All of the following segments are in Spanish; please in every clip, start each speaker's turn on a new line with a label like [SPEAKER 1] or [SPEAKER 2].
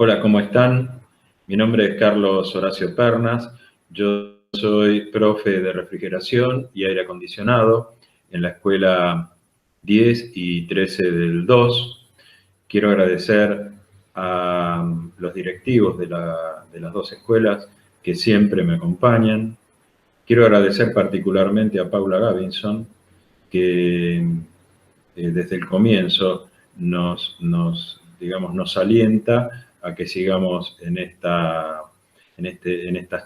[SPEAKER 1] Hola, ¿cómo están? Mi nombre es Carlos Horacio Pernas. Yo soy profe de refrigeración y aire acondicionado en la escuela 10 y 13 del 2. Quiero agradecer a los directivos de las dos escuelas que siempre me acompañan. Quiero agradecer particularmente a Paula Gavinson, que desde el comienzo nos alienta a que sigamos en estas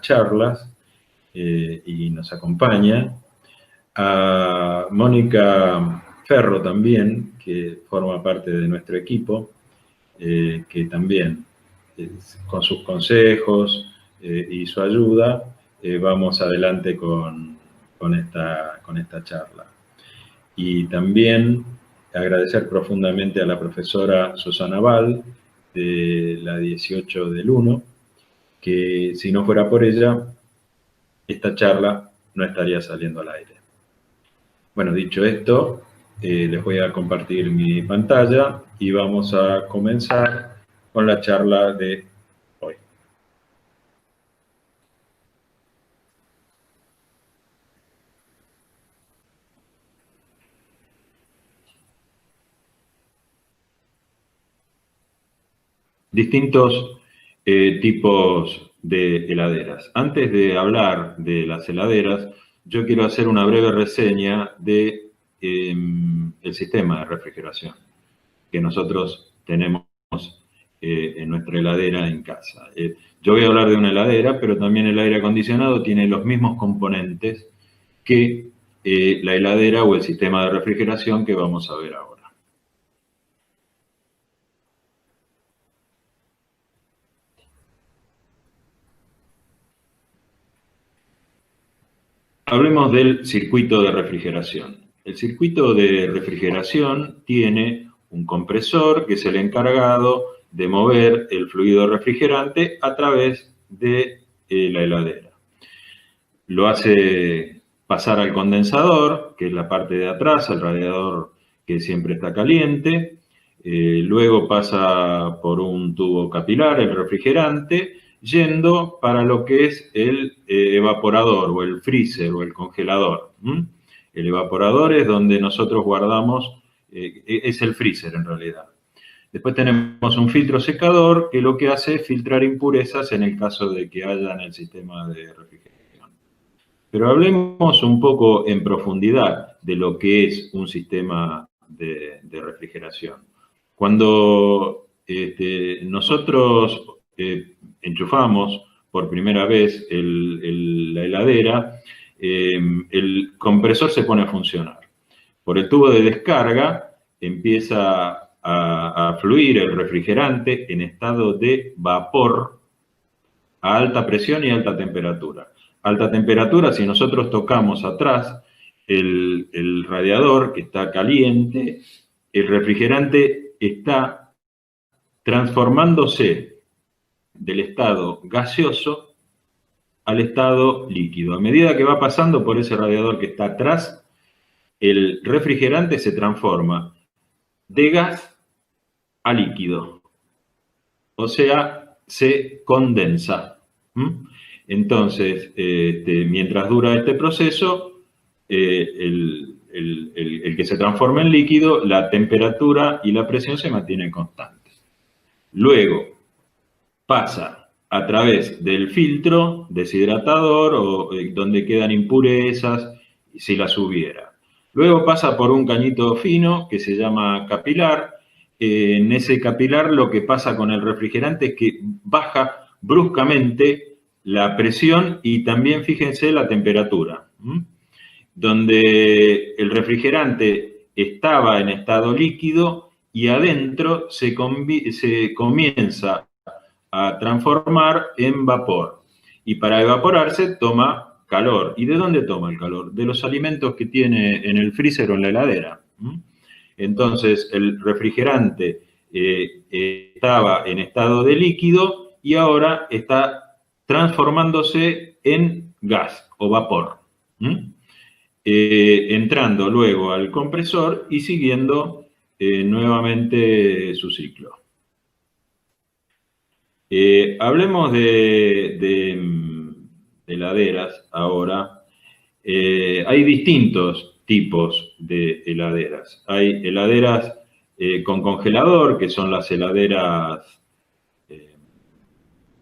[SPEAKER 1] charlas y nos acompaña. A Mónica Ferro también, que forma parte de nuestro equipo, que también con sus consejos y su ayuda vamos adelante con esta charla. Y también agradecer profundamente a la profesora Susana Val, de la 18 del 1, que si no fuera por ella, esta charla no estaría saliendo al aire. Bueno, dicho esto, les voy a compartir mi pantalla y vamos a comenzar con la charla de hoy. Distintos tipos de heladeras. Antes de hablar de las heladeras, yo quiero hacer una breve reseña de el sistema de refrigeración que nosotros tenemos en nuestra heladera en casa. Yo voy a hablar de una heladera, pero también el aire acondicionado tiene los mismos componentes que la heladera o el sistema de refrigeración que vamos a ver ahora. Hablemos del circuito de refrigeración. El circuito de refrigeración tiene un compresor que es el encargado de mover el fluido refrigerante a través de la heladera. Lo hace pasar al condensador, que es la parte de atrás, el radiador que siempre está caliente. Luego pasa por un tubo capilar, el refrigerante, yendo para lo que es el evaporador o el freezer o el congelador. El evaporador es donde nosotros guardamos, es el freezer en realidad. Después tenemos un filtro secador que lo que hace es filtrar impurezas en el caso de que haya en el sistema de refrigeración. Pero hablemos un poco en profundidad de lo que es un sistema de refrigeración. Cuando nosotros enchufamos por primera vez la heladera, el compresor se pone a funcionar. Por el tubo de descarga empieza a fluir el refrigerante en estado de vapor a alta presión y alta temperatura. Alta temperatura, si nosotros tocamos atrás el radiador que está caliente, el refrigerante está transformándose del estado gaseoso al estado líquido. A medida que va pasando por ese radiador que está atrás, el refrigerante se transforma de gas a líquido. O sea, se condensa. Entonces, mientras dura este proceso, el que se transforma en líquido, la temperatura y la presión se mantienen constantes. Luego pasa a través del filtro deshidratador o donde quedan impurezas, si las hubiera. Luego pasa por un cañito fino que se llama capilar. En ese capilar lo que pasa con el refrigerante es que baja bruscamente la presión y también, fíjense, la temperatura. Donde el refrigerante estaba en estado líquido y adentro se comienza a transformar en vapor. Y para evaporarse toma calor. ¿Y de dónde toma el calor? De los alimentos que tiene en el freezer o en la heladera. Entonces, el refrigerante estaba en estado de líquido y ahora está transformándose en gas o vapor. Entrando luego al compresor y siguiendo nuevamente su ciclo. Hablemos de heladeras ahora. Hay distintos tipos de heladeras. Hay heladeras con congelador, que son las heladeras, eh,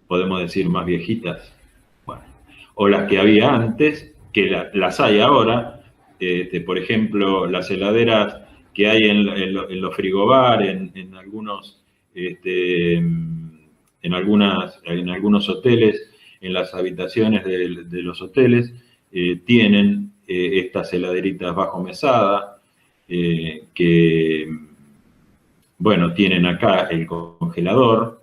[SPEAKER 1] podemos decir, más viejitas, bueno, o las que había antes, que las hay ahora. Por ejemplo, las heladeras que hay en los frigobar, en algunos, este, en algunos hoteles, en las habitaciones de los hoteles, tienen estas heladeritas bajo mesada, que, bueno, tienen acá el congelador.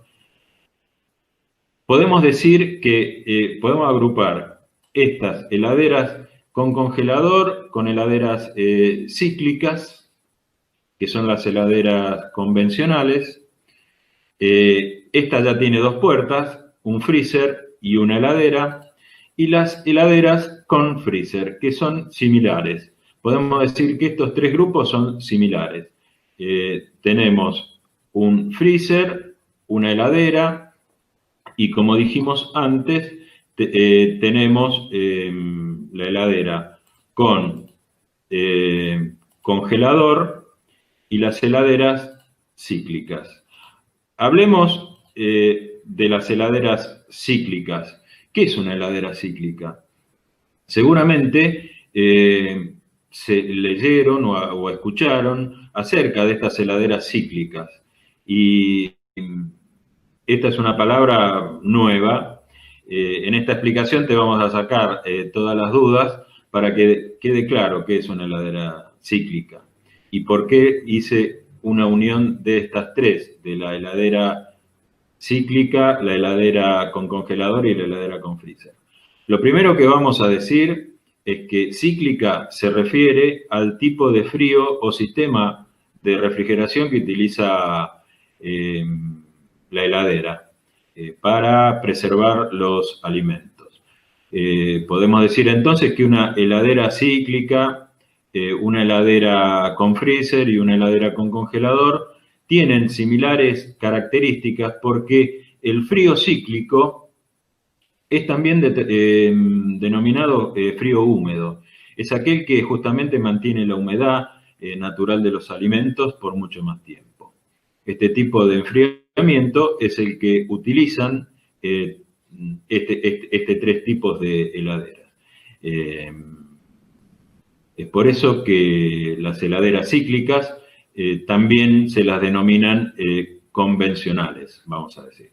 [SPEAKER 1] Podemos decir que podemos agrupar estas heladeras con congelador, con heladeras cíclicas, que son las heladeras convencionales. Esta ya tiene dos puertas, un freezer y una heladera, y las heladeras con freezer, que son similares. Podemos decir que estos tres grupos son similares. Tenemos un freezer, una heladera, y como dijimos antes, tenemos la heladera con congelador y las heladeras cíclicas. Hablemos de las heladeras cíclicas. ¿Qué es una heladera cíclica? Seguramente se leyeron o escucharon acerca de estas heladeras cíclicas. Y esta es una palabra nueva. En esta explicación te vamos a sacar todas las dudas para que quede claro qué es una heladera cíclica y por qué hice una unión de estas tres, de la heladera cíclica, la heladera con congelador y la heladera con freezer. Lo primero que vamos a decir es que cíclica se refiere al tipo de frío o sistema de refrigeración que utiliza la heladera para preservar los alimentos. Podemos decir entonces que una heladera cíclica, una heladera con freezer y una heladera con congelador tienen similares características porque el frío cíclico es también denominado frío húmedo. Es aquel que justamente mantiene la humedad natural de los alimentos por mucho más tiempo. Este tipo de enfriamiento es el que utilizan tres tipos de heladeras. Es por eso que las heladeras cíclicas también se las denominan convencionales, vamos a decir.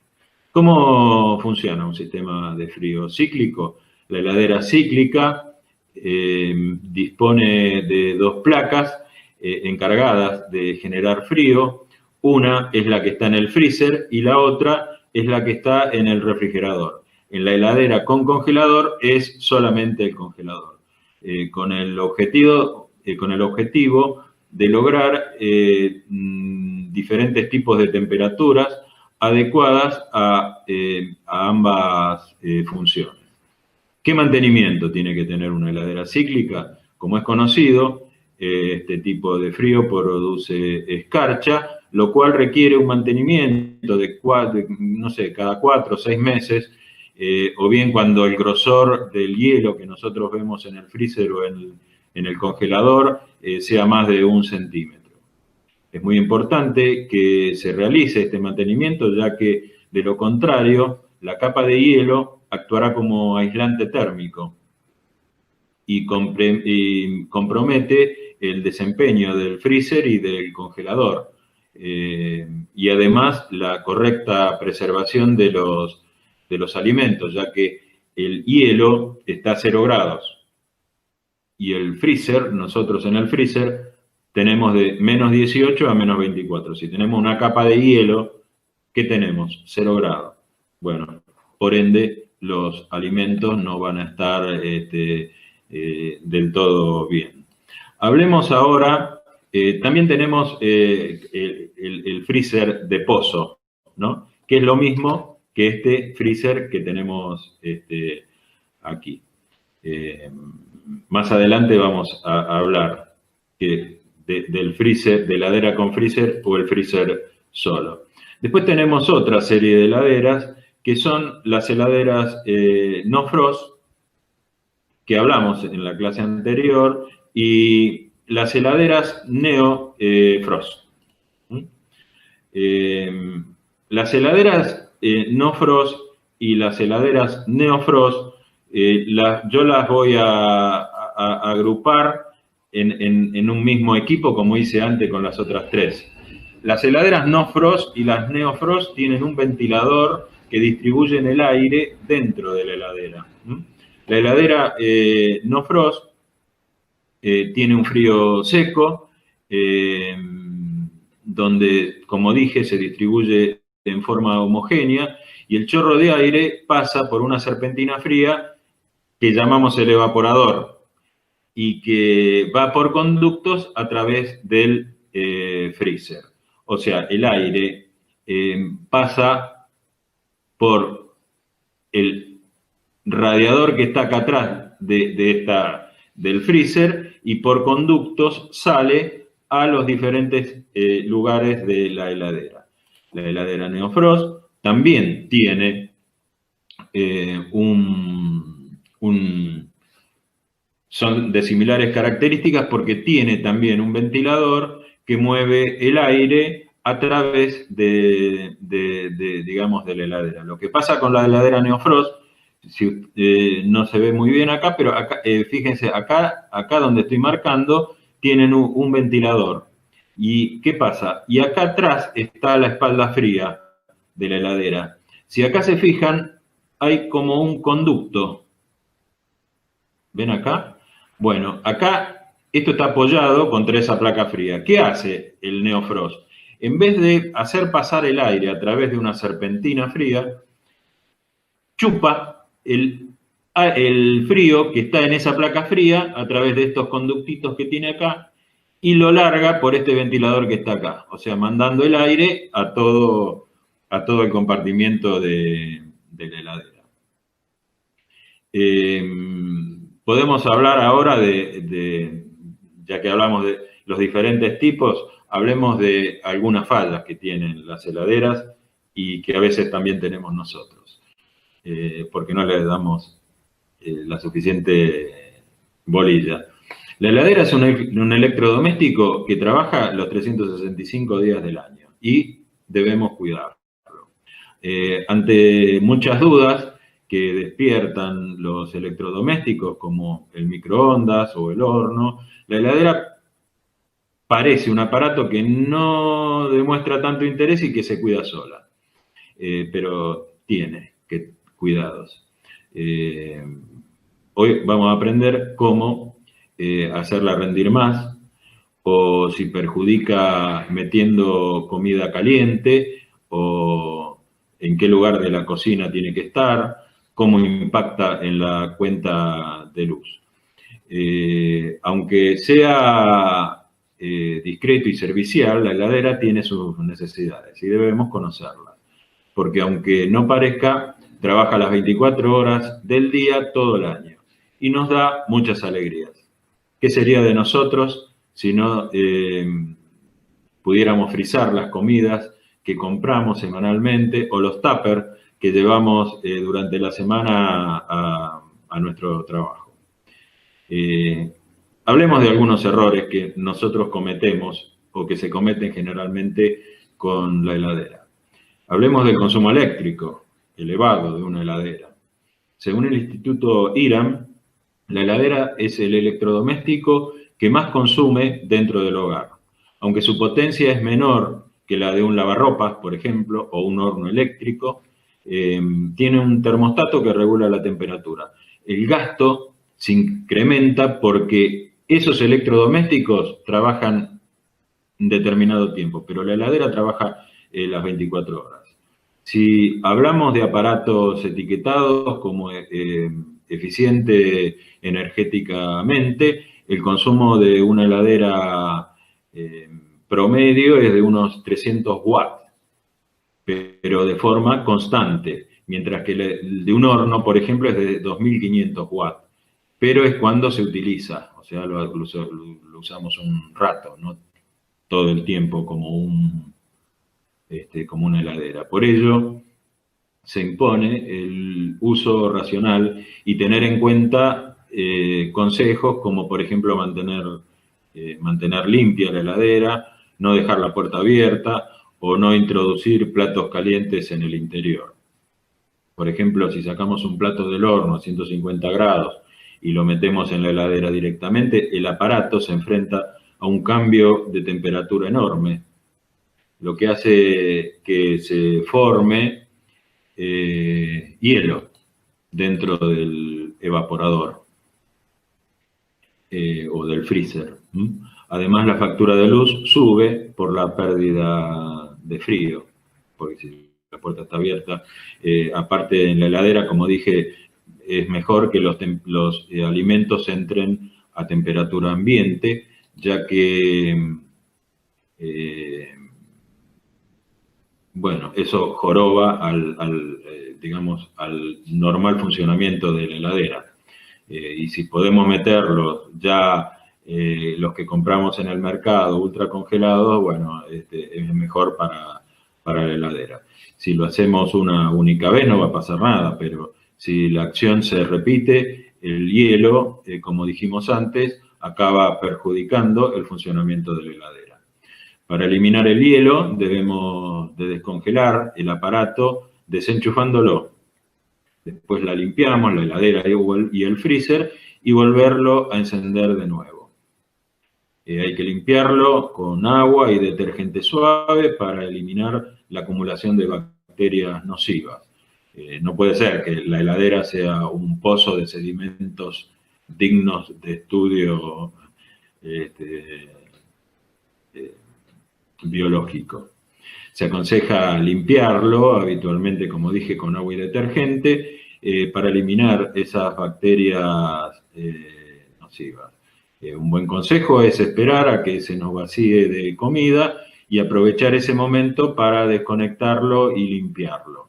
[SPEAKER 1] ¿Cómo funciona un sistema de frío cíclico? La heladera cíclica dispone de dos placas encargadas de generar frío. Una es la que está en el freezer y la otra es la que está en el refrigerador. En la heladera con congelador es solamente el congelador, con el objetivo de lograr diferentes tipos de temperaturas adecuadas a ambas funciones. ¿Qué mantenimiento tiene que tener una heladera cíclica? Como es conocido, este tipo de frío produce escarcha, lo cual requiere un mantenimiento de cada 4 o 6 meses, o bien cuando el grosor del hielo que nosotros vemos en el freezer o en el congelador sea más de 1 centímetro. Es muy importante que se realice este mantenimiento, ya que de lo contrario, la capa de hielo actuará como aislante térmico y compromete el desempeño del freezer y del congelador. Y además la correcta preservación de los alimentos, ya que el hielo está a 0 grados y el freezer, nosotros en el freezer tenemos de menos 18 a menos 24. Si tenemos una capa de hielo, ¿qué tenemos? 0 grados. Bueno, por ende, los alimentos no van a estar del todo bien. Hablemos ahora, también tenemos el freezer de pozo, ¿no? Que es lo mismo que este freezer que tenemos aquí. Más adelante vamos a hablar del freezer, de heladera con freezer o el freezer solo. Después tenemos otra serie de heladeras que son las heladeras no frost, que hablamos en la clase anterior, y las heladeras neo frost. Las heladeras no frost y las heladeras neo frost, yo las voy a agrupar en un mismo equipo, como hice antes con las otras tres. Las heladeras no frost y las neo frost tienen un ventilador que distribuye el aire dentro de la heladera. La heladera no frost tiene un frío seco, donde, como dije, se distribuye en forma homogénea, y el chorro de aire pasa por una serpentina fría que llamamos el evaporador, y que va por conductos a través del freezer. O sea, el aire pasa por el radiador que está acá atrás del freezer, y por conductos sale a los diferentes lugares de la heladera. La heladera Neofrost también tiene son de similares características, porque tiene también un ventilador que mueve el aire a través digamos, de la heladera. Lo que pasa con la heladera Neofrost, no se ve muy bien acá, pero acá, fíjense, acá donde estoy marcando, tienen un ventilador. ¿Y qué pasa? Y acá atrás está la espalda fría de la heladera. Si acá se fijan, hay como un conducto. ¿Ven acá? Bueno, acá esto está apoyado contra esa placa fría. ¿Qué hace el Neofrost? En vez de hacer pasar el aire a través de una serpentina fría, chupa el frío que está en esa placa fría a través de estos conductitos que tiene acá, y lo larga por este ventilador que está acá. O sea, mandando el aire a todo el compartimiento de la heladera. Podemos hablar ahora ya que hablamos de los diferentes tipos, hablemos de algunas fallas que tienen las heladeras y que a veces también tenemos nosotros, porque no le damos la suficiente bolilla. La heladera es un electrodoméstico que trabaja los 365 días del año y debemos cuidarlo. Ante muchas dudas que despiertan los electrodomésticos, como el microondas o el horno, la heladera parece un aparato que no demuestra tanto interés y que se cuida sola, pero tiene cuidados. Hoy vamos a aprender cómo hacerla rendir más, o si perjudica metiendo comida caliente, o en qué lugar de la cocina tiene que estar, cómo impacta en la cuenta de luz. Aunque sea discreto y servicial, la heladera tiene sus necesidades y debemos conocerlas, porque aunque no parezca, trabaja las 24 horas del día todo el año y nos da muchas alegrías. ¿Qué sería de nosotros si no pudiéramos frizar las comidas que compramos semanalmente, o los tuppers que llevamos durante la semana a nuestro trabajo? Hablemos de algunos errores que nosotros cometemos o que se cometen generalmente con la heladera. Hablemos del consumo eléctrico elevado de una heladera. Según el Instituto IRAM, la heladera es el electrodoméstico que más consume dentro del hogar. Aunque su potencia es menor que la de un lavarropas, por ejemplo, o un horno eléctrico, tiene un termostato que regula la temperatura. El gasto se incrementa porque esos electrodomésticos trabajan en determinado tiempo, pero la heladera trabaja las 24 horas. Si hablamos de aparatos etiquetados como eficiente energéticamente, el consumo de una heladera promedio es de unos 300 watts, pero de forma constante, mientras que el de un horno, por ejemplo, es de 2.500 watts, pero es cuando se utiliza, o sea, lo usamos un rato, no todo el tiempo como una heladera. Por ello, se impone el uso racional y tener en cuenta consejos como, por ejemplo, mantener limpia la heladera, no dejar la puerta abierta o no introducir platos calientes en el interior. Por ejemplo, si sacamos un plato del horno a 150 grados y lo metemos en la heladera directamente, el aparato se enfrenta a un cambio de temperatura enorme, lo que hace que se forme hielo dentro del evaporador o del freezer. Además, la factura de luz sube por la pérdida de frío, porque si la puerta está abierta, aparte en la heladera, como dije, es mejor que los alimentos entren a temperatura ambiente, ya que bueno, eso joroba digamos, al normal funcionamiento de la heladera. Y si podemos meterlos ya, los que compramos en el mercado ultra congelados, bueno, es mejor para la heladera. Si lo hacemos una única vez no va a pasar nada, pero si la acción se repite, el hielo, como dijimos antes, acaba perjudicando el funcionamiento de la heladera. Para eliminar el hielo debemos de descongelar el aparato desenchufándolo. Después la limpiamos, la heladera y el freezer, y volverlo a encender de nuevo. Hay que limpiarlo con agua y detergente suave para eliminar la acumulación de bacterias nocivas. No puede ser que la heladera sea un pozo de sedimentos dignos de estudio biológico. Se aconseja limpiarlo habitualmente, como dije, con agua y detergente para eliminar esas bacterias nocivas. Un buen consejo es esperar a que se nos vacíe de comida y aprovechar ese momento para desconectarlo y limpiarlo.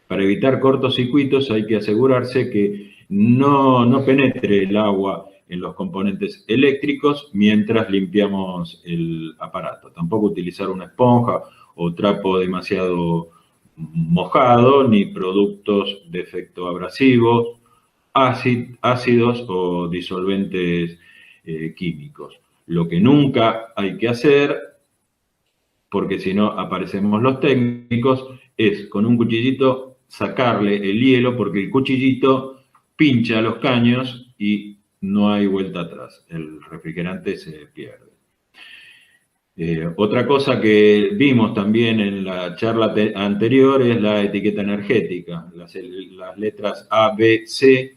[SPEAKER 1] Para evitar cortocircuitos hay que asegurarse que no penetre el agua en los componentes eléctricos mientras limpiamos el aparato. Tampoco utilizar una esponja o trapo demasiado mojado, ni productos de efecto abrasivo, ácidos o disolventes químicos. Lo que nunca hay que hacer, porque si no aparecemos los técnicos, es con un cuchillito sacarle el hielo, porque el cuchillito pincha los caños y no hay vuelta atrás, el refrigerante se pierde. Otra cosa que vimos también en la charla anterior es la etiqueta energética. Las letras A, B, C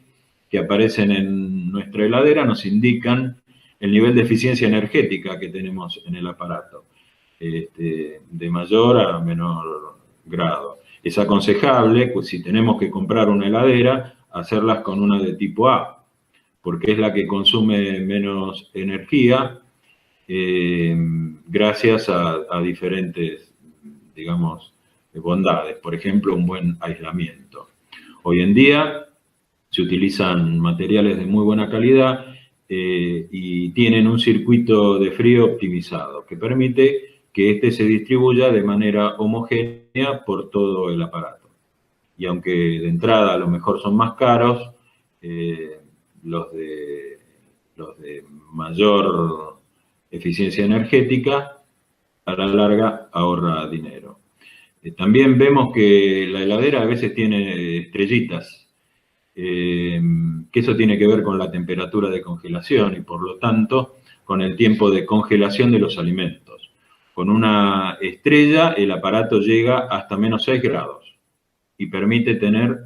[SPEAKER 1] que aparecen en nuestra heladera nos indican el nivel de eficiencia energética que tenemos en el aparato, de mayor a menor grado. Es aconsejable, pues, si tenemos que comprar una heladera, hacerlas con una de tipo A, porque es la que consume menos energía, gracias a diferentes, digamos, bondades. Por ejemplo, un buen aislamiento. Hoy en día se utilizan materiales de muy buena calidad y tienen un circuito de frío optimizado que permite que este se distribuya de manera homogénea por todo el aparato. Y aunque de entrada a lo mejor son más caros, los de mayor eficiencia energética, a la larga ahorra dinero. También vemos que la heladera a veces tiene estrellitas, que eso tiene que ver con la temperatura de congelación y por lo tanto con el tiempo de congelación de los alimentos. Con una estrella el aparato llega hasta menos 6 grados y permite tener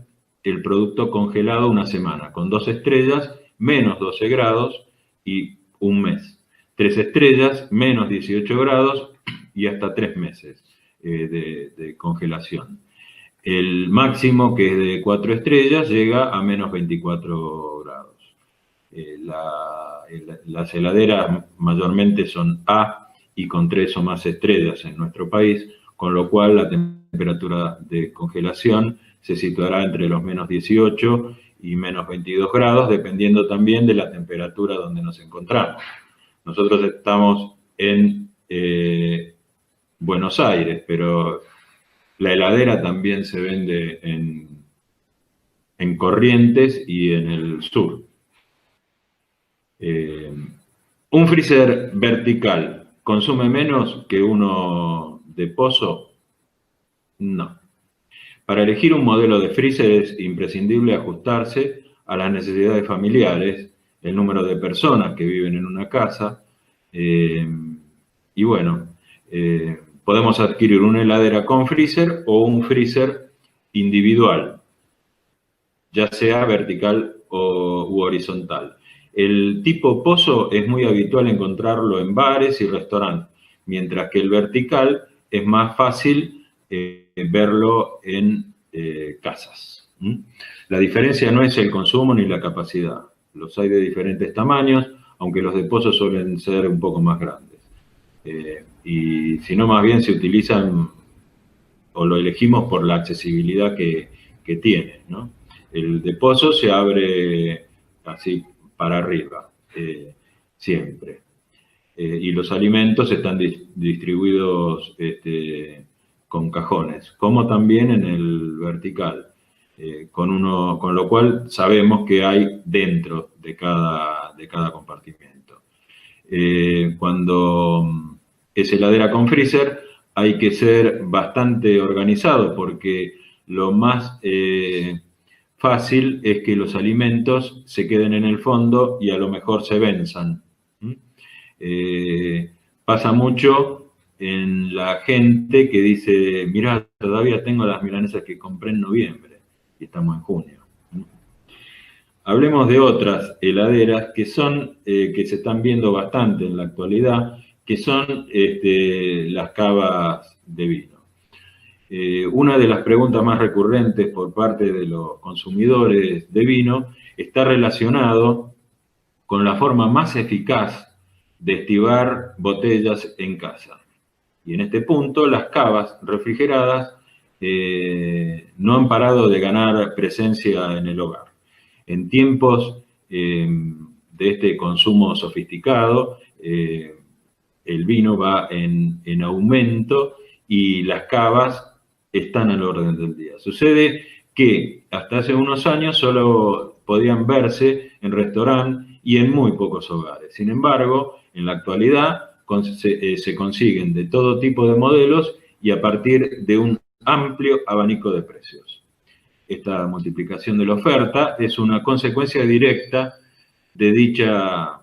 [SPEAKER 1] el producto congelado una semana. Con 2 estrellas, menos 12 grados y un mes. 3 estrellas, menos 18 grados y hasta 3 meses de congelación. El máximo, que es de 4 estrellas, llega a menos 24 grados. Las heladeras mayormente son A y con 3 o más estrellas en nuestro país, con lo cual la temperatura de congelación se situará entre los menos 18 y menos 22 grados, dependiendo también de la temperatura donde nos encontramos. Nosotros estamos en Buenos Aires, pero La heladera también se vende en Corrientes y en el sur. Un freezer vertical, ¿consume menos que uno de pozo? No. Para elegir un modelo de freezer es imprescindible ajustarse a las necesidades familiares, el número de personas que viven en una casa, y bueno, podemos adquirir una heladera con freezer o un freezer individual, ya sea vertical u horizontal. El tipo pozo es muy habitual encontrarlo en bares y restaurantes, mientras que el vertical es más fácil verlo en casas. La diferencia no es el consumo ni la capacidad. Los hay de diferentes tamaños, aunque los de pozo suelen ser un poco más grandes. Y si no, más bien se utilizan o lo elegimos por la accesibilidad que tiene, ¿no? El de pozo se abre así para arriba, siempre. Y los alimentos están distribuidos con cajones, como también en el vertical, con lo cual sabemos que hay dentro de cada compartimento. Cuando es heladera con freezer, hay que ser bastante organizado porque lo más fácil es que los alimentos se queden en el fondo y a lo mejor se venzan. Pasa mucho en la gente que dice, mirá, todavía tengo las milanesas que compré en noviembre y estamos en junio. Hablemos de otras heladeras que son, que se están viendo bastante en la actualidad, que son las cavas de vino. Una de las preguntas más recurrentes por parte de los consumidores de vino está relacionado con la forma más eficaz de estibar botellas en casa. Y en este punto, las cavas refrigeradas no han parado de ganar presencia en el hogar. En tiempos de este consumo sofisticado, el vino va en aumento y las cavas están al orden del día. Sucede que hasta hace unos años solo podían verse en restaurantes y en muy pocos hogares. Sin embargo, en la actualidad se consiguen de todo tipo de modelos y a partir de un amplio abanico de precios. Esta multiplicación de la oferta es una consecuencia directa de dicha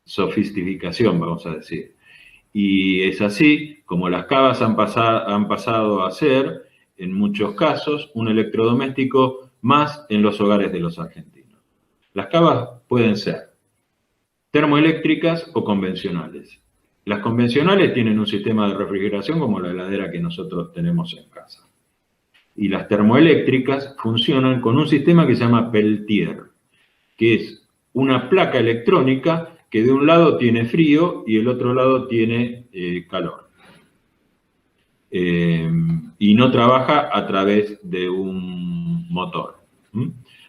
[SPEAKER 1] sofisticación, vamos a decir. Y es así como las cavas han pasado a ser, en muchos casos, un electrodoméstico más en los hogares de los argentinos. Las cavas pueden ser termoeléctricas o convencionales. Las convencionales tienen un sistema de refrigeración como la heladera que nosotros tenemos en casa. Y las termoeléctricas funcionan con un sistema que se llama Peltier, que es una placa electrónica que de un lado tiene frío y el otro lado tiene calor. Y no trabaja a través de un motor.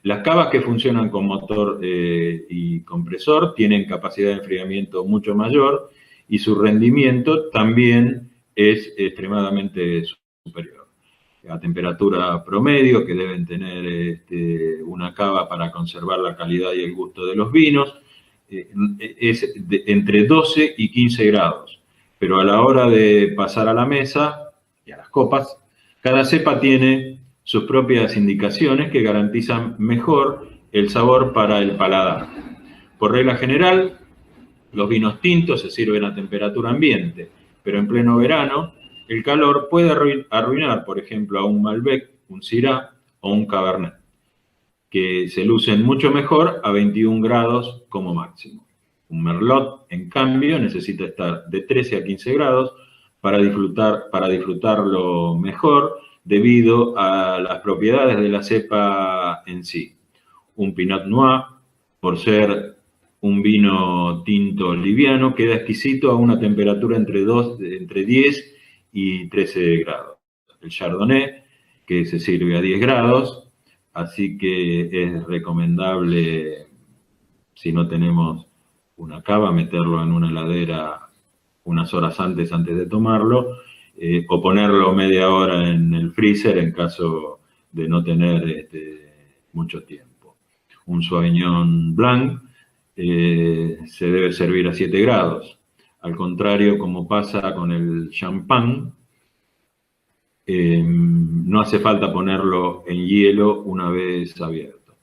[SPEAKER 1] Las cavas que funcionan con motor y compresor tienen capacidad de enfriamiento mucho mayor y su rendimiento también es extremadamente superior. A temperatura promedio, que deben tener una cava para conservar la calidad y el gusto de los vinos, es entre 12 y 15 grados. Pero a la hora de pasar a la mesa y a las copas, cada cepa tiene sus propias indicaciones que garantizan mejor el sabor para el paladar. Por regla general, los vinos tintos se sirven a temperatura ambiente, pero en pleno verano el calor puede arruinar, por ejemplo, a un Malbec, un Syrah o un Cabernet, que se lucen mucho mejor a 21 grados como máximo. Un Merlot, en cambio, necesita estar de 13 a 15 grados para disfrutarlo mejor debido a las propiedades de la cepa en sí. Un Pinot Noir, por ser un vino tinto liviano, queda exquisito a una temperatura entre 10 y 13 grados. El Chardonnay, que se sirve a 10 grados, así que es recomendable, si no tenemos una cava, meterlo en una heladera unas horas antes de tomarlo, o ponerlo media hora en el freezer en caso de no tener mucho tiempo. Un Sauvignon Blanc se debe servir a 7 grados. Al contrario, como pasa con el champán, no hace falta ponerlo en hielo una vez abierto.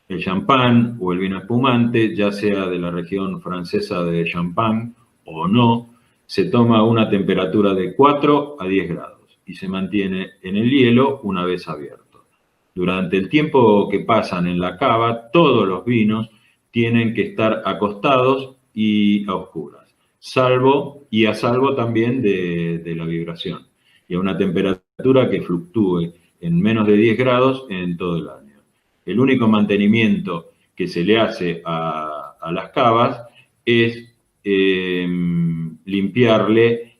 [SPEAKER 1] El champán o el vino espumante, ya sea de la región francesa de Champagne o no, se toma a una temperatura de 4 a 10 grados y se mantiene en el hielo una vez abierto. Durante el tiempo que pasan en la cava, todos los vinos tienen que estar acostados y a oscuras, a salvo también de la vibración, y a una temperatura que fluctúe en menos de 10 grados en todo el año. El único mantenimiento que se le hace a las cavas es limpiarle,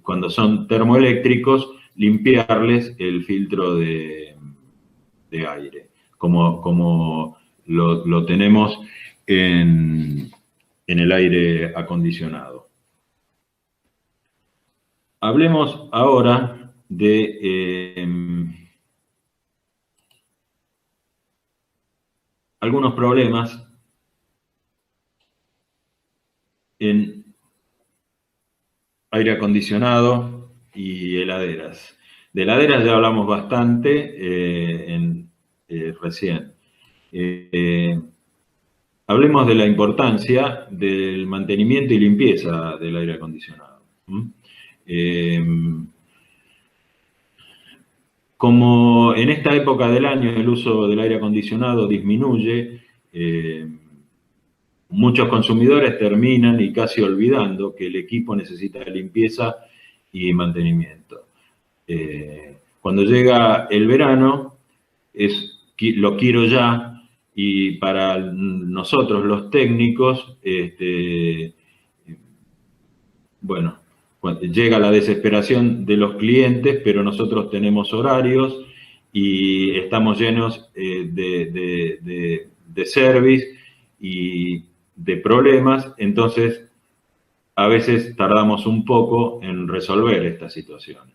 [SPEAKER 1] cuando son termoeléctricos, limpiarles el filtro de aire, como lo tenemos en el aire acondicionado. Hablemos ahora de algunos problemas en aire acondicionado y heladeras. De heladeras ya hablamos bastante recién. Hablemos de la importancia del mantenimiento y limpieza del aire acondicionado. Como en esta época del año el uso del aire acondicionado disminuye, muchos consumidores terminan y casi olvidando que el equipo necesita limpieza y mantenimiento. Cuando llega el verano, lo quiero ya, y para nosotros los técnicos, bueno, llega la desesperación de los clientes, pero nosotros tenemos horarios y estamos llenos de service y de problemas, entonces a veces tardamos un poco en resolver estas situaciones.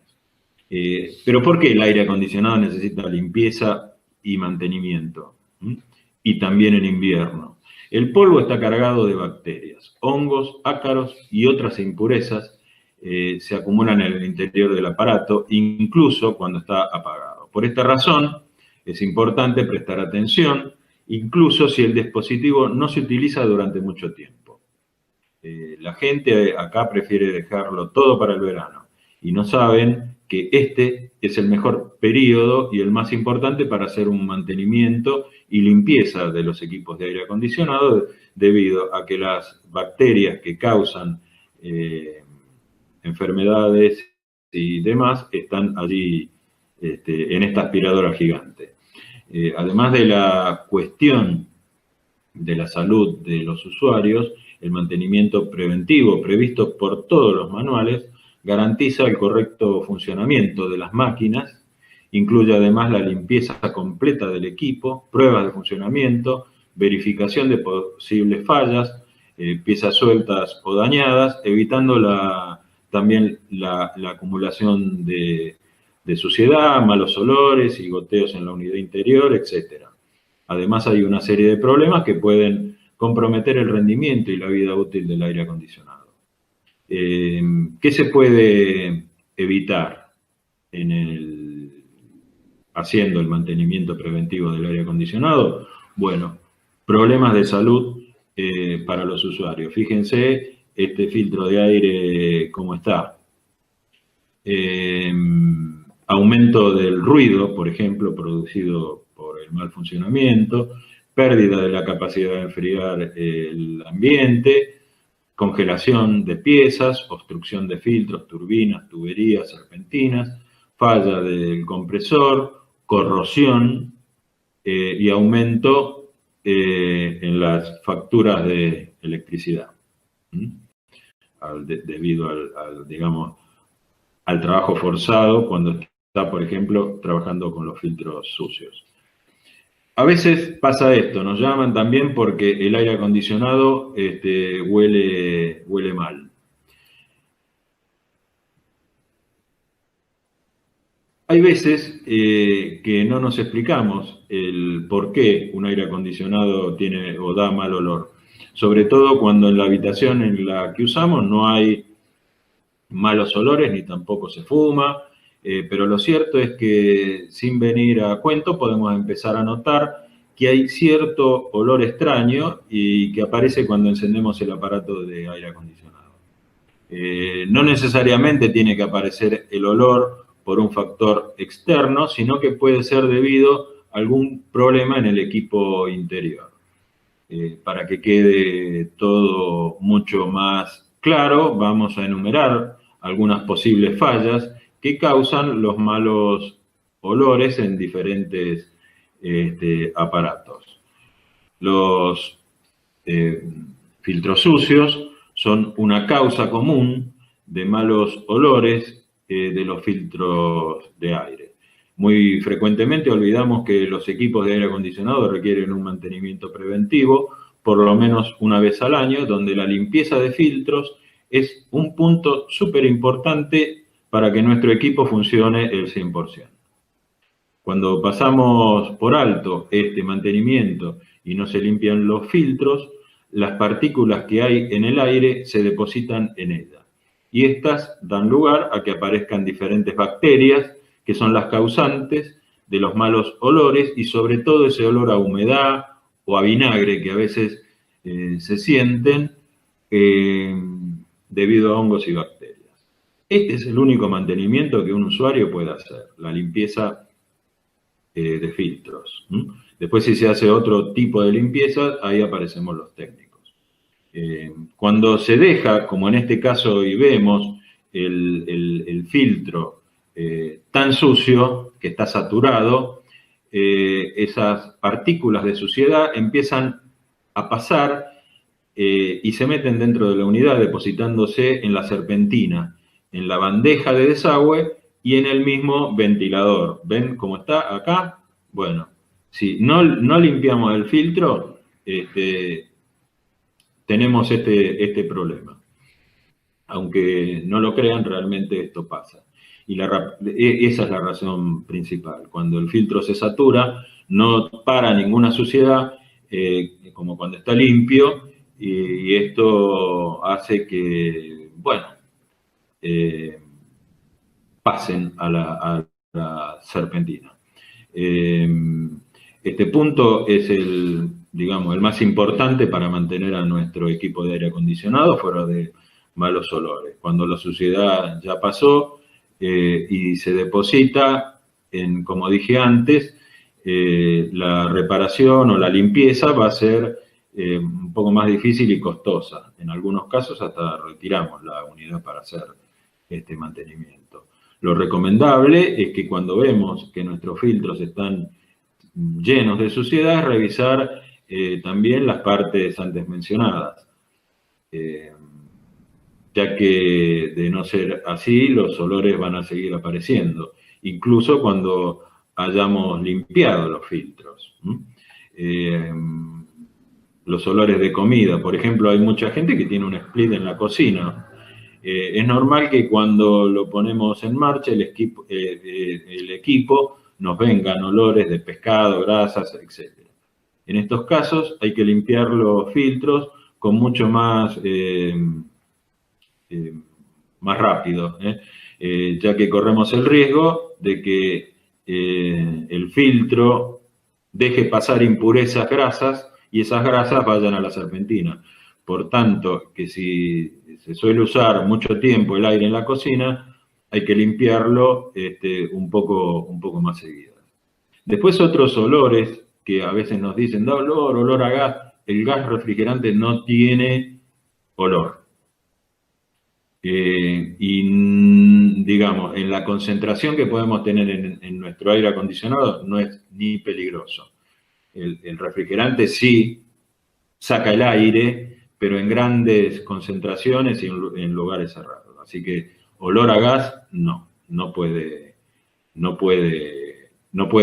[SPEAKER 1] Pero ¿por qué el aire acondicionado necesita limpieza y mantenimiento? Y también en invierno. El polvo está cargado de bacterias, hongos, ácaros y otras impurezas se acumulan en el interior del aparato, incluso cuando está apagado. Por esta razón, es importante prestar atención, incluso si el dispositivo no se utiliza durante mucho tiempo. La gente acá prefiere dejarlo todo para el verano y no saben que este es el mejor periodo y el más importante para hacer un mantenimiento y limpieza de los equipos de aire acondicionado, debido a que las bacterias que causan enfermedades y demás están allí en esta aspiradora gigante. Además de la cuestión de la salud de los usuarios, el mantenimiento preventivo previsto por todos los manuales garantiza el correcto funcionamiento de las máquinas, incluye además la limpieza completa del equipo, pruebas de funcionamiento, verificación de posibles fallas, piezas sueltas o dañadas, evitando también la acumulación de suciedad, malos olores y goteos en la unidad interior, etc. Además, hay una serie de problemas que pueden comprometer el rendimiento y la vida útil del aire acondicionado. ¿Qué se puede evitar haciendo el mantenimiento preventivo del aire acondicionado? Bueno, problemas de salud para los usuarios. Fíjense este filtro de aire cómo está. Aumento del ruido, por ejemplo, producido por el mal funcionamiento, pérdida de la capacidad de enfriar el ambiente, congelación de piezas, obstrucción de filtros, turbinas, tuberías, serpentinas, falla del compresor, corrosión y aumento en las facturas de electricidad, debido al trabajo forzado cuando está, por ejemplo, trabajando con los filtros sucios. A veces pasa esto, nos llaman también porque el aire acondicionado huele mal. Hay veces que no nos explicamos el por qué un aire acondicionado tiene o da mal olor. Sobre todo cuando en la habitación en la que usamos no hay malos olores ni tampoco se fuma, pero lo cierto es que sin venir a cuento podemos empezar a notar que hay cierto olor extraño y que aparece cuando encendemos el aparato de aire acondicionado. No necesariamente tiene que aparecer el olor por un factor externo, sino que puede ser debido a algún problema en el equipo interior. Para que quede todo mucho más claro, vamos a enumerar algunas posibles fallas que causan los malos olores en diferentes aparatos. Los filtros sucios son una causa común de malos olores de los filtros de aire. Muy frecuentemente olvidamos que los equipos de aire acondicionado requieren un mantenimiento preventivo, por lo menos una vez al año, donde la limpieza de filtros es un punto súper importante para que nuestro equipo funcione el 100%. Cuando pasamos por alto este mantenimiento y no se limpian los filtros, las partículas que hay en el aire se depositan en ella. Y estas dan lugar a que aparezcan diferentes bacterias que son las causantes de los malos olores y sobre todo ese olor a humedad o a vinagre que a veces se sienten debido a hongos y bacterias. Este es el único mantenimiento que un usuario puede hacer, la limpieza de filtros. Después, si se hace otro tipo de limpieza, ahí aparecemos los técnicos. Cuando se deja, como en este caso hoy vemos, el filtro tan sucio, que está saturado, esas partículas de suciedad empiezan a pasar y se meten dentro de la unidad, depositándose en la serpentina, en la bandeja de desagüe y en el mismo ventilador. ¿Ven cómo está acá? Bueno, si no limpiamos el filtro, tenemos este problema. Aunque no lo crean, realmente esto pasa. Y esa es la razón principal. Cuando el filtro se satura, no para ninguna suciedad, como cuando está limpio, y esto hace que, bueno, pasen a la serpentina. Este punto es el más importante para mantener a nuestro equipo de aire acondicionado fuera de malos olores. Cuando la suciedad ya pasó y se deposita, como dije antes, la reparación o la limpieza va a ser un poco más difícil y costosa. En algunos casos hasta retiramos la unidad para hacer este mantenimiento. Lo recomendable es que cuando vemos que nuestros filtros están llenos de suciedad, es revisar también las partes antes mencionadas. Ya que de no ser así, los olores van a seguir apareciendo, incluso cuando hayamos limpiado los filtros. Los olores de comida, por ejemplo, hay mucha gente que tiene un split en la cocina. Es normal que cuando lo ponemos en marcha, el equipo nos vengan olores de pescado, grasas, etc. En estos casos hay que limpiar los filtros con mucho más rápido, ya que corremos el riesgo de que el filtro deje pasar impurezas grasas y esas grasas vayan a la serpentina. Por tanto, que si se suele usar mucho tiempo el aire en la cocina, hay que limpiarlo un poco más seguido. Después otros olores que a veces nos dicen, da olor a gas. El gas refrigerante no tiene olor. Y digamos, en la concentración que podemos tener en nuestro aire acondicionado no es ni peligroso. El refrigerante sí saca el aire, pero en grandes concentraciones y en lugares cerrados. Así que olor a gas no puede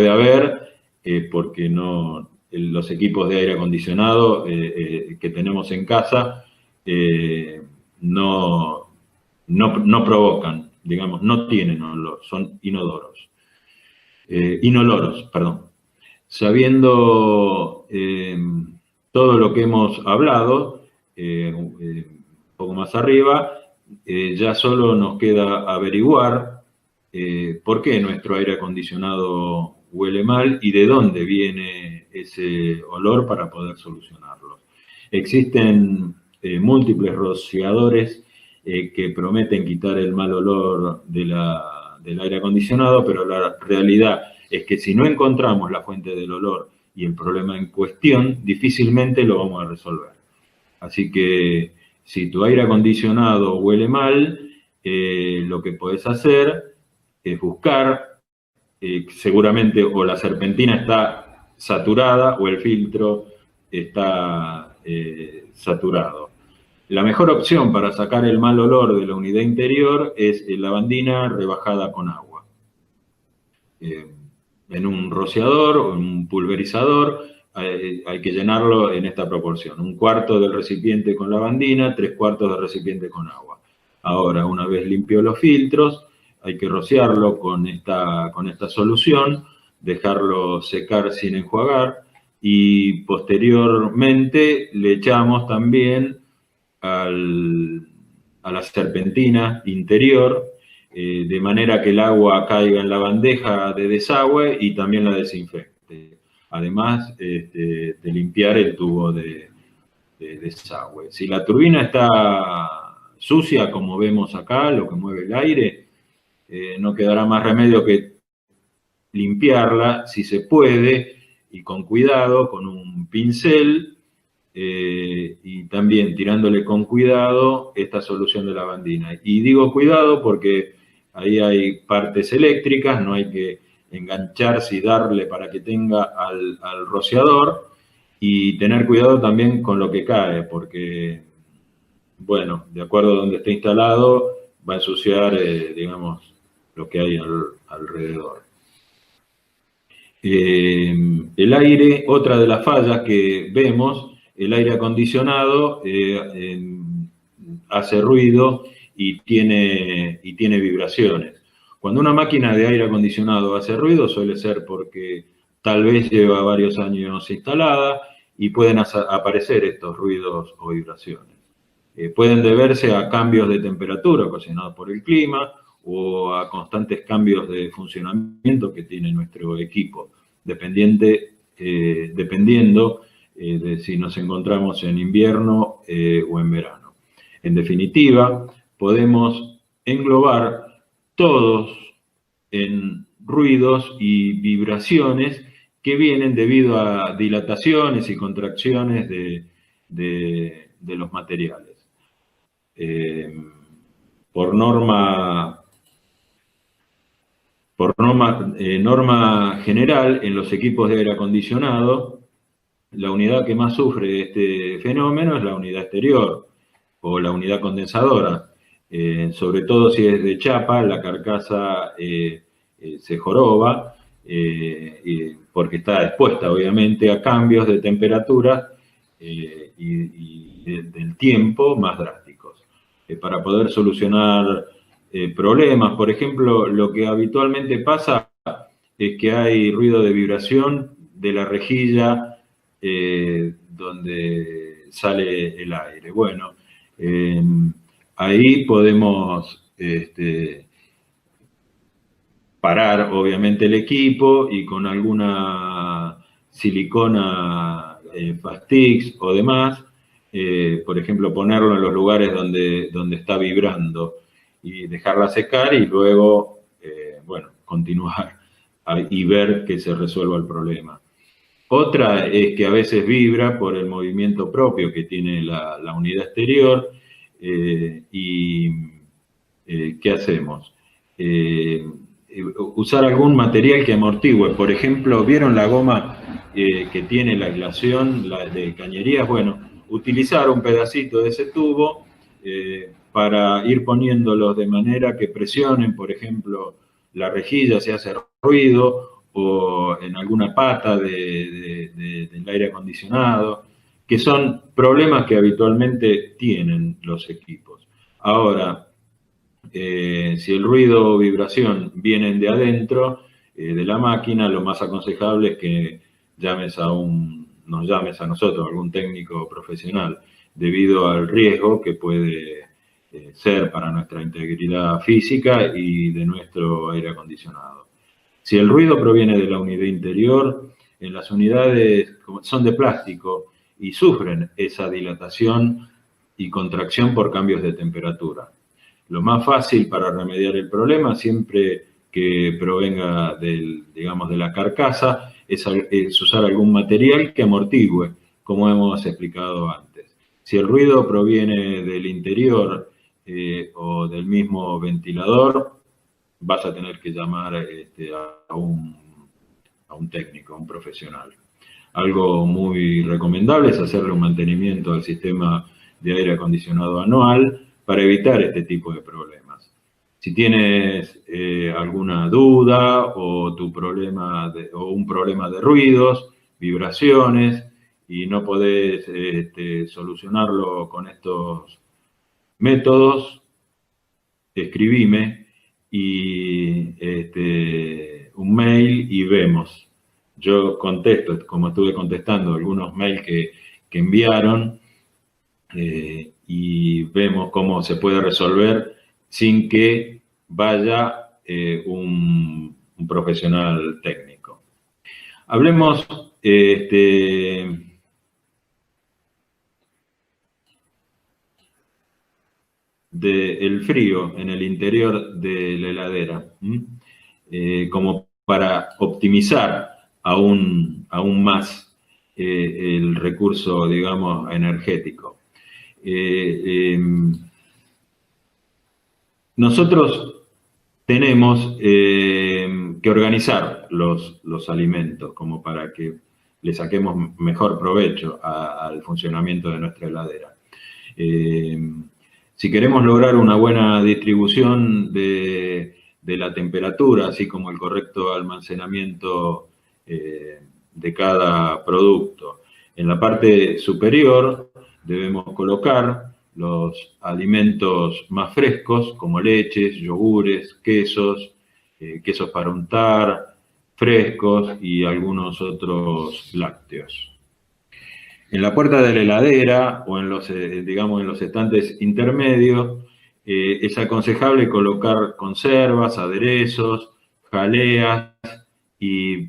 [SPEAKER 1] haber, porque los equipos de aire acondicionado que tenemos en casa no provocan, digamos, no tienen olor, son inodoros. inoloros, perdón. Sabiendo todo lo que hemos hablado, un poco más arriba, ya solo nos queda averiguar por qué nuestro aire acondicionado huele mal y de dónde viene ese olor para poder solucionarlo. Existen múltiples rociadores que prometen quitar el mal olor del aire acondicionado, pero la realidad es que si no encontramos la fuente del olor y el problema en cuestión, difícilmente lo vamos a resolver. Así que si tu aire acondicionado huele mal, lo que podés hacer es buscar, seguramente o la serpentina está saturada o el filtro está saturado. La mejor opción para sacar el mal olor de la unidad interior es lavandina rebajada con agua. En un rociador o en un pulverizador hay que llenarlo en esta proporción. 1/4 del recipiente con lavandina, 3/4 del recipiente con agua. Ahora, una vez limpio los filtros, hay que rociarlo con esta solución, dejarlo secar sin enjuagar y posteriormente le echamos también a la serpentina interior, de manera que el agua caiga en la bandeja de desagüe y también la desinfecte. Además de limpiar el tubo de desagüe. Si la turbina está sucia, como vemos acá, lo que mueve el aire, no quedará más remedio que limpiarla, si se puede, y con cuidado, con un pincel, y también tirándole con cuidado esta solución de lavandina. Y digo cuidado porque ahí hay partes eléctricas, no hay que engancharse y darle para que tenga al rociador, y tener cuidado también con lo que cae, porque, bueno, de acuerdo a donde esté instalado, va a ensuciar, digamos, lo que hay alrededor. El aire, otra de las fallas que vemos, el aire acondicionado hace ruido y tiene vibraciones. Cuando una máquina de aire acondicionado hace ruido, suele ser porque tal vez lleva varios años instalada y pueden aparecer estos ruidos o vibraciones. Pueden deberse a cambios de temperatura ocasionados por el clima o a constantes cambios de funcionamiento que tiene nuestro equipo, dependiendo de si nos encontramos en invierno o en verano. En definitiva, podemos englobar todos en ruidos y vibraciones que vienen debido a dilataciones y contracciones de los materiales. Por norma general, en los equipos de aire acondicionado, la unidad que más sufre este fenómeno es la unidad exterior o la unidad condensadora. Sobre todo si es de chapa, la carcasa se joroba porque está expuesta obviamente a cambios de temperatura y del tiempo más drásticos. Para poder solucionar problemas, por ejemplo, lo que habitualmente pasa es que hay ruido de vibración de la rejilla donde sale el aire. Bueno, ahí podemos parar obviamente el equipo y con alguna silicona Fastix o demás, por ejemplo, ponerlo en los lugares donde está vibrando y dejarla secar y luego, bueno, continuar y ver que se resuelva el problema. Otra es que a veces vibra por el movimiento propio que tiene la unidad exterior ¿qué hacemos? Usar algún material que amortigüe. Por ejemplo, ¿vieron la goma que tiene la aislación de cañerías? Bueno, utilizar un pedacito de ese tubo para ir poniéndolos de manera que presionen, por ejemplo, la rejilla si hace ruido, o en alguna pata del aire acondicionado, que son problemas que habitualmente tienen los equipos. Ahora, si el ruido o vibración vienen de adentro, de la máquina, lo más aconsejable es que nos llames a nosotros, algún técnico profesional, debido al riesgo que puede ser para nuestra integridad física y de nuestro aire acondicionado. Si el ruido proviene de la unidad interior, en las unidades son de plástico y sufren esa dilatación y contracción por cambios de temperatura. Lo más fácil para remediar el problema, siempre que provenga digamos, de la carcasa, es usar algún material que amortigüe, como hemos explicado antes. Si el ruido proviene del interior o del mismo ventilador, vas a tener que llamar a un técnico, a un profesional. Algo muy recomendable es hacerle un mantenimiento al sistema de aire acondicionado anual para evitar este tipo de problemas. Si tienes alguna duda o un problema de ruidos, vibraciones, y no podés solucionarlo con estos métodos, escribime un mail y vemos. Yo contesto, como estuve contestando algunos mails que enviaron, y vemos cómo se puede resolver sin que vaya un profesional técnico. Hablemos del frío en el interior de la heladera, como para optimizar aún más el recurso, digamos, energético. Nosotros tenemos que organizar los alimentos como para que le saquemos mejor provecho al funcionamiento de nuestra heladera. Si queremos lograr una buena distribución de la temperatura, así como el correcto almacenamiento de cada producto, en la parte superior debemos colocar los alimentos más frescos, como leches, yogures, quesos, quesos para untar, frescos y algunos otros lácteos. En la puerta de la heladera o en los estantes intermedios, es aconsejable colocar conservas, aderezos, jaleas y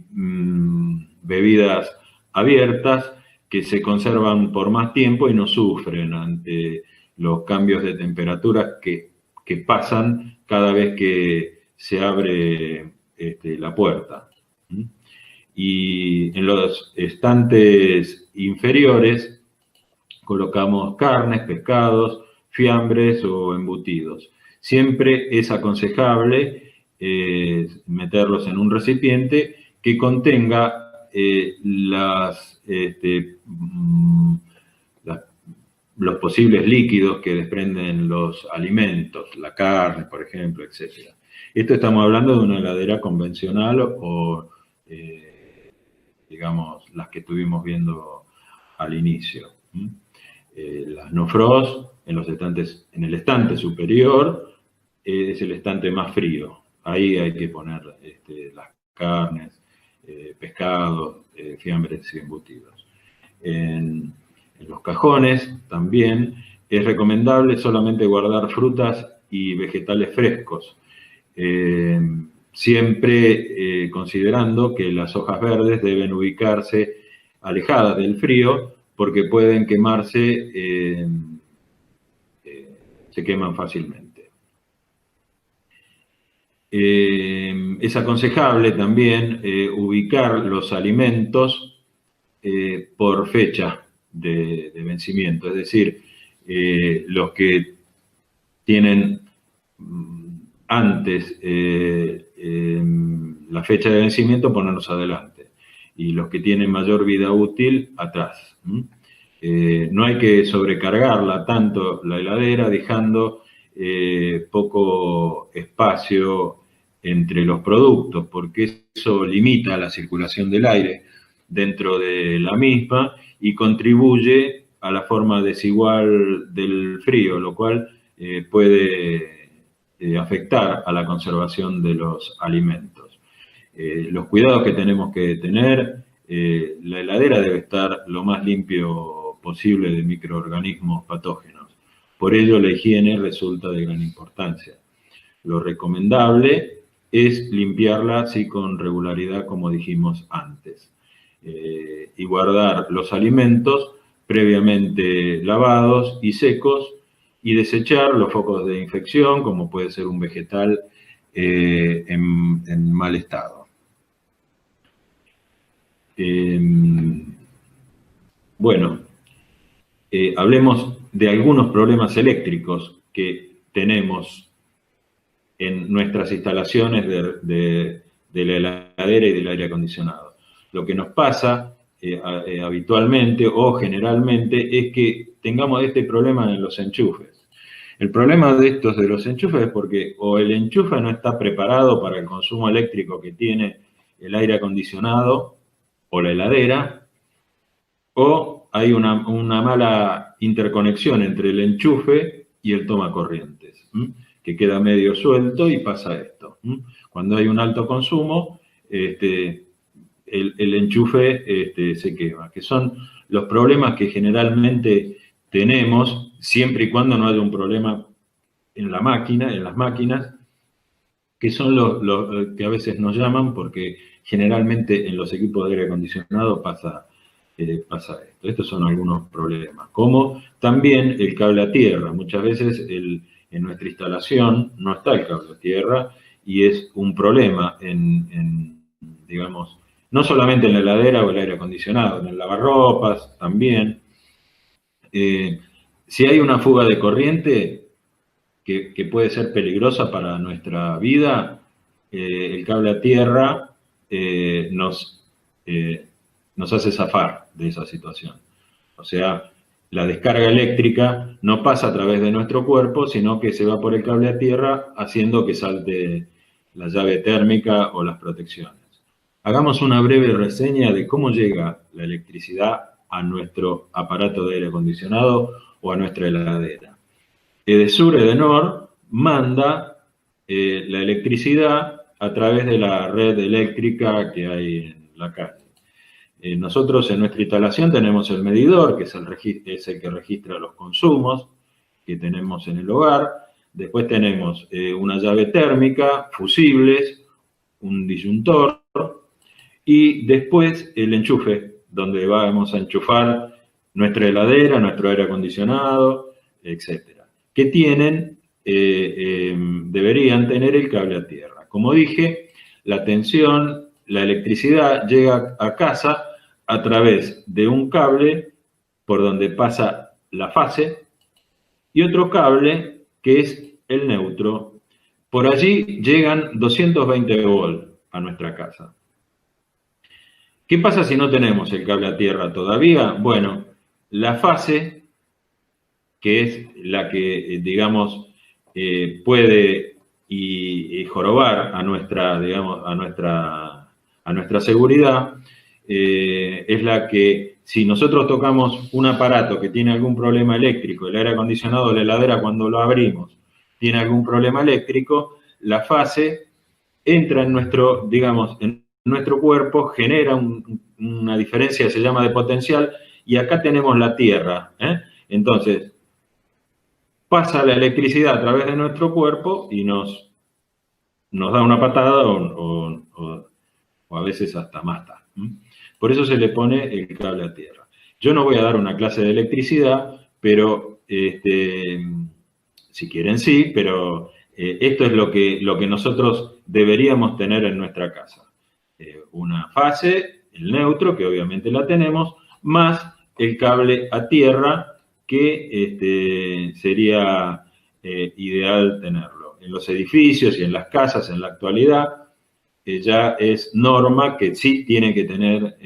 [SPEAKER 1] bebidas abiertas que se conservan por más tiempo y no sufren ante los cambios de temperatura que pasan cada vez que se abre la puerta. Y en los estantes inferiores colocamos carnes, pescados, fiambres o embutidos. Siempre es aconsejable meterlos en un recipiente que contenga los posibles líquidos que desprenden los alimentos, la carne, por ejemplo, etc. Esto estamos hablando de una heladera convencional o digamos, las que estuvimos viendo al inicio. Las no frost, en el estante superior, es el estante más frío. Ahí hay que poner las carnes, pescados, fiambres y embutidos. En los cajones también es recomendable solamente guardar frutas y vegetales frescos, siempre considerando que las hojas verdes deben ubicarse alejadas del frío porque pueden quemarse, se queman fácilmente. Es aconsejable también ubicar los alimentos por fecha de vencimiento, es decir, los que tienen antes la fecha de vencimiento, ponerlos adelante, y los que tienen mayor vida útil, atrás. No hay que sobrecargarla tanto la heladera, dejando poco espacio entre los productos, porque eso limita la circulación del aire dentro de la misma y contribuye a la forma desigual del frío, lo cual puede afectar a la conservación de los alimentos. los cuidados que tenemos que tener. La heladera debe estar lo más limpio posible de microorganismos patógenos. Por ello, la higiene resulta de gran importancia. Lo recomendable es limpiarla, sí, con regularidad, como dijimos antes, y guardar los alimentos previamente lavados y secos, y desechar los focos de infección, como puede ser un vegetal en mal estado. Bueno, hablemos de algunos problemas eléctricos que tenemos en nuestras instalaciones de la heladera y del aire acondicionado. Lo que nos pasa habitualmente o generalmente es que tengamos este problema en los enchufes. El problema de los enchufes es porque o el enchufe no está preparado para el consumo eléctrico que tiene el aire acondicionado o la heladera, o hay una mala interconexión entre el enchufe y el tomacorrientes, que queda medio suelto y pasa esto. Cuando hay un alto consumo, el enchufe se quema, que son los problemas que generalmente tenemos, siempre y cuando no haya un problema en la máquina, en las máquinas, que son los que a veces nos llaman, porque generalmente en los equipos de aire acondicionado pasa esto. Estos son algunos problemas. Como también el cable a tierra. Muchas veces en nuestra instalación no está el cable a tierra y es un problema digamos, no solamente en la heladera o el aire acondicionado, en el lavarropas también. Si hay una fuga de corriente que puede ser peligrosa para nuestra vida, el cable a tierra nos hace zafar de esa situación. O sea, la descarga eléctrica no pasa a través de nuestro cuerpo, sino que se va por el cable a tierra, haciendo que salte la llave térmica o las protecciones. Hagamos una breve reseña de cómo llega la electricidad a nuestro aparato de aire acondicionado o a nuestra heladera. Edesur Edenor manda la electricidad a través de la red eléctrica que hay en la calle. Nosotros en nuestra instalación tenemos el medidor, que es el que registra los consumos que tenemos en el hogar. Después tenemos una llave térmica, fusibles, un disyuntor, y después el enchufe, donde vamos a enchufar nuestra heladera, nuestro aire acondicionado, etcétera, que deberían tener el cable a tierra. Como dije, la tensión, la electricidad llega a casa a través de un cable por donde pasa la fase y otro cable que es el neutro. Por allí llegan 220 volts a nuestra casa. ¿Qué pasa si no tenemos el cable a tierra todavía? Bueno, la fase, que es la que, digamos, puede y jorobar a nuestra, digamos, a nuestra seguridad, es la que, si nosotros tocamos un aparato que tiene algún problema eléctrico, el aire acondicionado, la heladera, cuando lo abrimos, tiene algún problema eléctrico, la fase entra en nuestro, digamos, en nuestro cuerpo, genera una diferencia que se llama de potencial, y acá tenemos la tierra. Entonces, pasa la electricidad a través de nuestro cuerpo y nos da una patada o a veces hasta mata. Por eso se le pone el cable a tierra. Yo no voy a dar una clase de electricidad, pero si quieren sí, pero esto es lo que nosotros deberíamos tener en nuestra casa. Una fase, el neutro, que obviamente la tenemos, más el cable a tierra, que sería ideal tenerlo. En los edificios y en las casas en la actualidad ya es norma que sí tiene que tener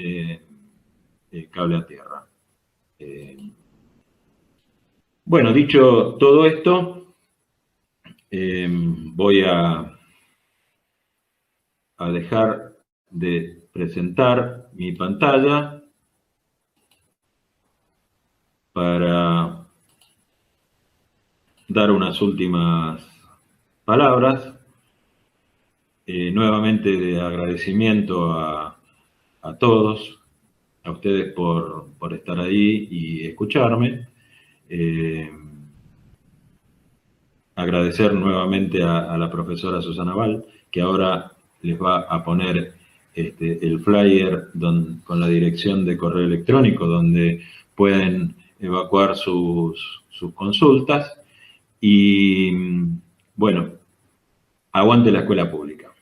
[SPEAKER 1] cable a tierra. Bueno, dicho todo esto, voy a dejar de presentar mi pantalla para dar unas últimas palabras. Nuevamente de agradecimiento a todos, a ustedes por estar ahí y escucharme. Agradecer nuevamente a la profesora Susana Val, que ahora les va a poner el flyer con la dirección de correo electrónico donde pueden evacuar sus consultas. Y bueno, aguante la escuela pública.